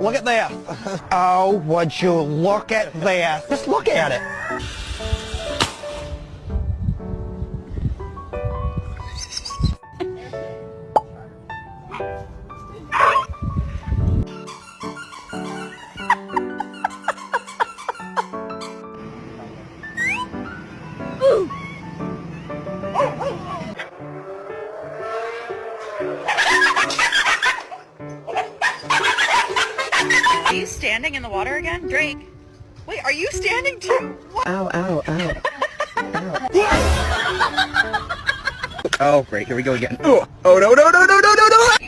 Look at this. Oh, would you look at this? Just look at it. Are you standing in the water again? Drake. Wait, are you standing too? What? Ow, ow, ow. Ow. Oh, great. Here we go again. Oh, no, no, no, no, no, no, no!